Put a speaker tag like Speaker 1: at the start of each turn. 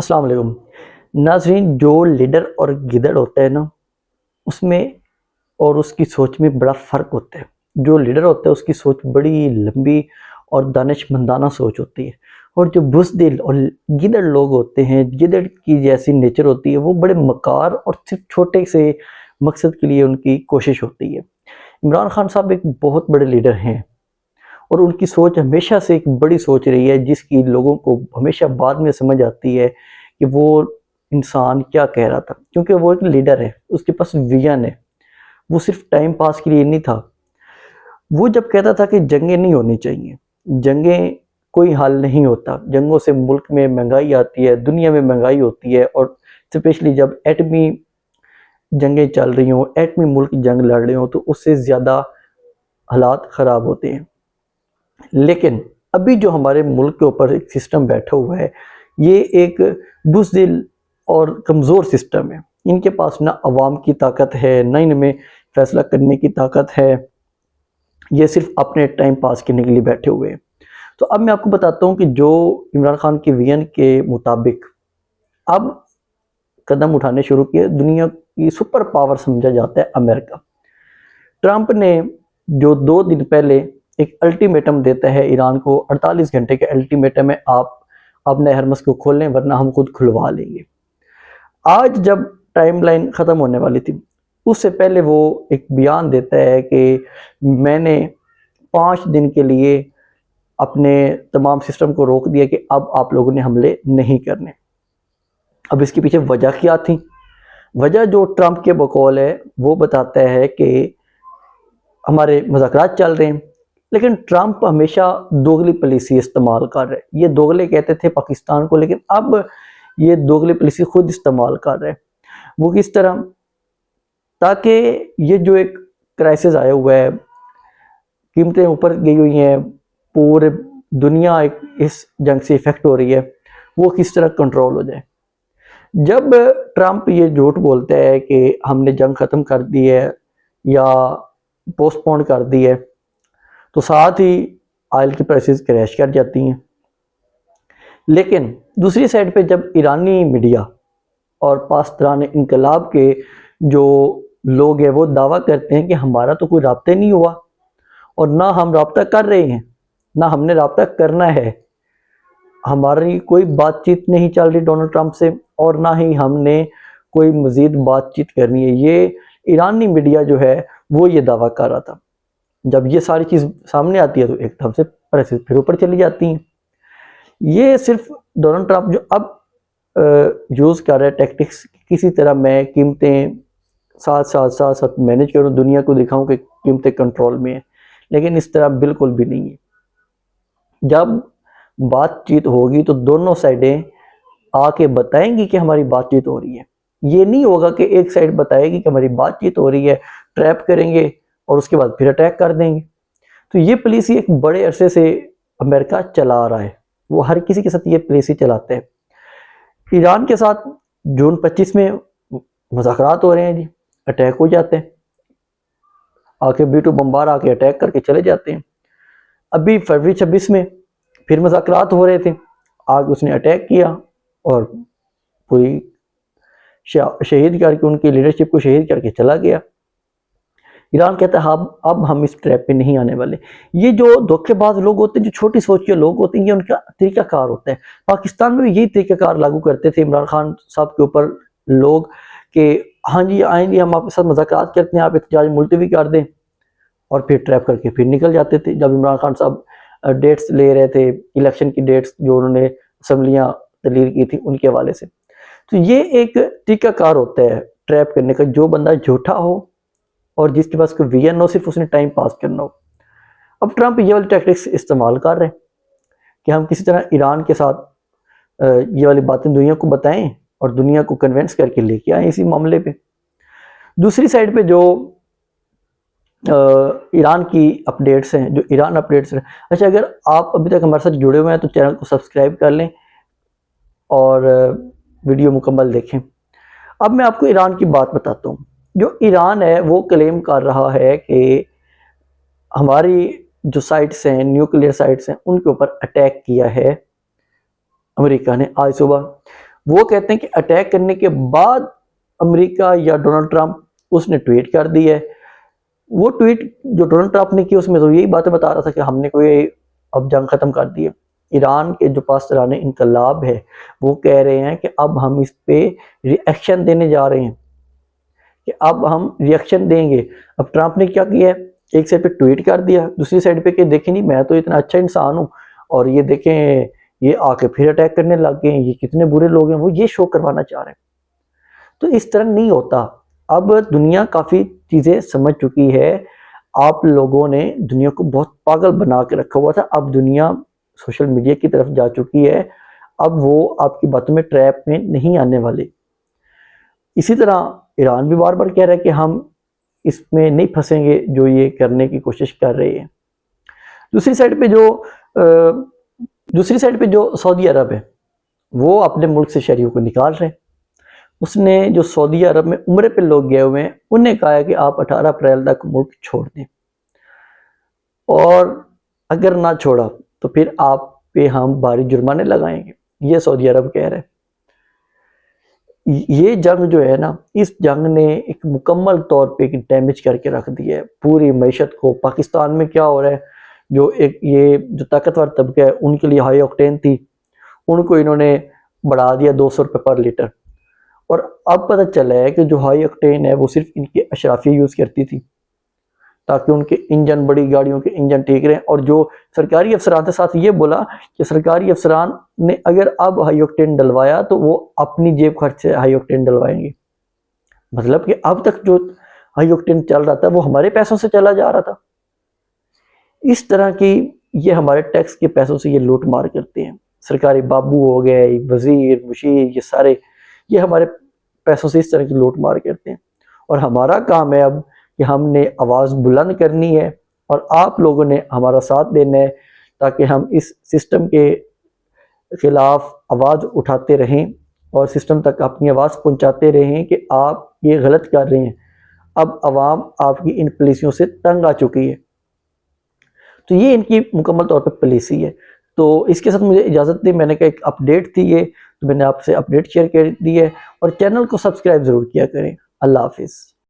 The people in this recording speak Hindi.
Speaker 1: अस्सलाम वालेकुम नाज़रीन। जो लीडर और गिदड़ होता है ना, उसमें और उसकी सोच में बड़ा फ़र्क होता है। जो लीडर होता है उसकी सोच बड़ी लंबी और दानिशमंदाना सोच होती है, और जो बुज़दिल और गिदड़ लोग होते हैं, गिदड़ की जैसी नेचर होती है, वो बड़े मकार और सिर्फ छोटे से मकसद के लिए उनकी कोशिश होती है। इमरान खान साहब एक बहुत बड़े लीडर हैं, और उनकी सोच हमेशा से एक बड़ी सोच रही है, जिसकी लोगों को हमेशा बाद में समझ आती है कि वो इंसान क्या कह रहा था, क्योंकि वो एक लीडर है, उसके पास विजन है। वो सिर्फ टाइम पास के लिए नहीं था। वो जब कहता था कि जंगें नहीं होनी चाहिए, जंगें कोई हल नहीं होता, जंगों से मुल्क में महंगाई आती है, दुनिया में महंगाई होती है, और स्पेशली जब एटमी जंगें चल रही हों, एटमी मुल्क जंग लड़ रहे हों, तो उससे ज़्यादा हालात ख़राब होते हैं। लेकिन अभी जो हमारे मुल्क के ऊपर एक सिस्टम बैठा हुआ है, ये एक बुज़दिल और कमज़ोर सिस्टम है। इनके पास ना अवाम की ताकत है, ना इनमें फ़ैसला करने की ताकत है। ये सिर्फ अपने टाइम पास करने के लिए बैठे हुए हैं। तो अब मैं आपको बताता हूँ कि जो इमरान खान के विजन के मुताबिक अब कदम उठाने शुरू किए। दुनिया की सुपर पावर समझा जाता है अमेरिका। ट्रंप ने जो 2 दिन पहले एक अल्टीमेटम देता है ईरान को, 48 घंटे के अल्टीमेटम है, आप अपने हरमस को खोलें वरना हम खुद खुलवा लेंगे। आज जब टाइमलाइन ख़त्म होने वाली थी, उससे पहले वो एक बयान देता है कि मैंने 5 दिन के लिए अपने तमाम सिस्टम को रोक दिया कि अब आप लोगों ने हमले नहीं करने। अब इसके पीछे वजह क्या थी? वजह जो ट्रंप के बकौल है वो बताता है कि हमारे मुज़ाकरात चल रहे हैं, लेकिन ट्रंप हमेशा दोगली पॉलिसी इस्तेमाल कर रहे हैं। ये दोगले कहते थे पाकिस्तान को, लेकिन अब ये दोगली पॉलिसी खुद इस्तेमाल कर रहे हैं। वो किस तरह? ताकि ये जो एक क्राइसिस आया हुआ है, कीमतें ऊपर गई हुई हैं, पूरे दुनिया एक इस जंग से इफ़ेक्ट हो रही है, वो किस तरह कंट्रोल हो जाए। जब ट्रंप ये झूठ बोलता है कि हमने जंग ख़त्म कर दी है या पोस्टपोन कर दी है, तो साथ ही ऑयल की प्राइसेस क्रैश कर जाती हैं। लेकिन दूसरी साइड पे जब ईरानी मीडिया और पासदारान इनकलाब के जो लोग हैं वो दावा करते हैं कि हमारा तो कोई राब्ता नहीं हुआ, और ना हम राब्ता कर रहे हैं, ना हमने राब्ता करना है, हमारी कोई बातचीत नहीं चल रही डोनाल्ड ट्रंप से, और ना ही हमने कोई मज़ीद बातचीत करनी है। ये ईरानी मीडिया जो है वो ये दावा कर रहा था। जब ये सारी चीज़ सामने आती है तो एकदम से प्राइसेस फिर ऊपर चली जाती हैं। ये सिर्फ डोनाल्ड ट्रंप जो अब यूज़ कर रहा है टैक्टिक्स, किसी तरह मैं कीमतें साथ साथ मैनेज करूँ, दुनिया को दिखाऊं कि कीमतें कंट्रोल में है, लेकिन इस तरह बिल्कुल भी नहीं है। जब बातचीत होगी तो दोनों साइडें आके बताएंगी कि हमारी बातचीत हो रही है। ये नहीं होगा कि एक साइड बताएगी कि हमारी बातचीत हो रही है, ट्रैप करेंगे और उसके बाद फिर अटैक कर देंगे। तो ये पॉलिसी एक बड़े अरसे से अमेरिका चला रहा है, वो हर किसी के साथ ये पॉलिसी चलाते हैं। ईरान के साथ जून 25 में मुज़ाकरात हो रहे हैं जी, अटैक हो जाते हैं, आके B2 बम्बार आके अटैक करके चले जाते हैं। अभी फरवरी 26 में फिर मुज़ाकरात हो रहे थे, आगे उसने अटैक किया और पूरी शहीद करके, उनकी लीडरशिप को शहीद करके चला गया। ईरान कहता है अब हम इस ट्रैप पे नहीं आने वाले। ये जो धोखेबाज लोग होते हैं, जो छोटी सोच के लोग होते हैं, ये उनका तरीकाकार होता है। पाकिस्तान में भी यही तरीकाकार लागू करते थे इमरान खान साहब के ऊपर लोग कि हाँ जी आएंगे, हम आपके साथ मुज़ाकरात करते हैं, आप एहतजाज मुलतवी कर दें, और फिर ट्रैप करके फिर निकल जाते थे। जब इमरान खान साहब डेट्स ले रहे थे, इलेक्शन की डेट्स जो उन्होंने असम्बलियाँ तहलील की थी उनके हवाले से। तो ये एक तरीकाकार होता है ट्रैप करने का, जो बंदा झूठा हो और जिसके पास कोई विजन हो, सिर्फ उसने टाइम पास करना हो। अब ट्रंप ये वाली टैक्टिक्स इस्तेमाल कर रहे हैं कि हम किसी तरह ईरान के साथ ये वाली बातें दुनिया को बताएं और दुनिया को कन्विंस करके लेके आए इसी मामले पे। दूसरी साइड पे जो ईरान की अपडेट्स हैं, जो ईरान अपडेट्स हैं। अच्छा, अगर आप अभी तक हमारे साथ जुड़े हुए हैं तो चैनल को सब्सक्राइब कर लें और वीडियो मुकम्मल देखें। अब मैं आपको ईरान की बात बताता हूँ। जो ईरान है वो क्लेम कर रहा है कि हमारी जो साइट्स हैं, न्यूक्लियर साइट्स हैं, उनके ऊपर अटैक किया है अमेरिका ने आज सुबह। वो कहते हैं कि अटैक करने के बाद अमेरिका या डोनाल्ड ट्रंप उसने ट्वीट कर दी है। वो ट्वीट जो डोनाल्ड ट्रंप ने की उसमें तो यही बातें बता रहा था कि हमने कोई अब जंग ख़त्म कर दी है। ईरान के जो पासदारान इनकलाब है वो कह रहे हैं कि अब हम इस पे रिएक्शन देने जा रहे हैं, कि अब हम रिएक्शन देंगे। अब ट्रंप ने क्या किया है, एक साइड पे ट्वीट कर दिया, दूसरी साइड पे कि देखें नहीं मैं तो इतना अच्छा इंसान हूँ और ये देखें ये आके फिर अटैक करने लग गए हैं, ये कितने बुरे लोग हैं, वो ये शो करवाना चाह रहे हैं। तो इस तरह नहीं होता। अब दुनिया काफ़ी चीज़ें समझ चुकी है। आप लोगों ने दुनिया को बहुत पागल बना के रखा हुआ था, अब दुनिया सोशल मीडिया की तरफ जा चुकी है। अब वो आपकी बातों में ट्रैप में नहीं आने वाले। इसी तरह ईरान भी बार बार कह रहा है कि हम इसमें नहीं फंसेंगे जो ये करने की कोशिश कर रहे हैं। दूसरी साइड पे जो सऊदी अरब है वो अपने मुल्क से शहरियों को निकाल रहे हैं। उसने जो सऊदी अरब में उम्रे पे लोग गए हुए हैं उन्हें कहा है कि आप 18 अप्रैल तक मुल्क छोड़ दें, और अगर ना छोड़ा तो फिर आप पे हम भारी जुर्माने लगाएंगे, ये सऊदी अरब कह रहे हैं। ये जंग जो है ना, इस जंग ने एक मुकम्मल तौर पे डैमेज करके रख दिया है पूरी मैशत को। पाकिस्तान में क्या हो रहा है, जो एक ये जो ताकतवर तबका है उनके लिए हाई ऑक्टेन थी, उनको इन्होंने बढ़ा दिया 200 रुपये पर लीटर। और अब पता चला है कि जो हाई ऑक्टेन है वो सिर्फ इनके अशराफिया यूज़ करती थी ताकि उनके इंजन, बड़ी गाड़ियों के इंजन ठीक रहें। और जो सरकारी अफसरान के साथ ये बोला कि सरकारी अफसरान ने अगर अब हाई ऑक्टेन डलवाया तो वो अपनी जेब खर्च से हाई ऑक्टेन डलवाएंगे। मतलब कि अब तक जो हाई ऑक्टेन चल रहा था वो हमारे पैसों से चला जा रहा था। इस तरह की ये हमारे टैक्स के पैसों से ये लूट मार करते हैं। सरकारी बाबू हो गए, वजीर, मुशीर, ये सारे ये हमारे पैसों से इस तरह की लूट मार करते हैं। और हमारा काम है अब कि हमने आवाज़ बुलंद करनी है और आप लोगों ने हमारा साथ देना है ताकि हम इस सिस्टम के ख़िलाफ़ आवाज़ उठाते रहें और सिस्टम तक अपनी आवाज़ पहुंचाते रहें कि आप ये गलत कर रहे हैं। अब आवाम आपकी इन पॉलिसियों से तंग आ चुकी है। तो ये इनकी मुकम्मल तौर पे पॉलिसी है। तो इसके साथ मुझे इजाज़त दी, मैंने कहा एक अपडेट थी ये, तो मैंने आपसे अपडेट शेयर कर दी है। और चैनल को सब्सक्राइब ज़रूर किया करें। अल्लाह हाफिज़।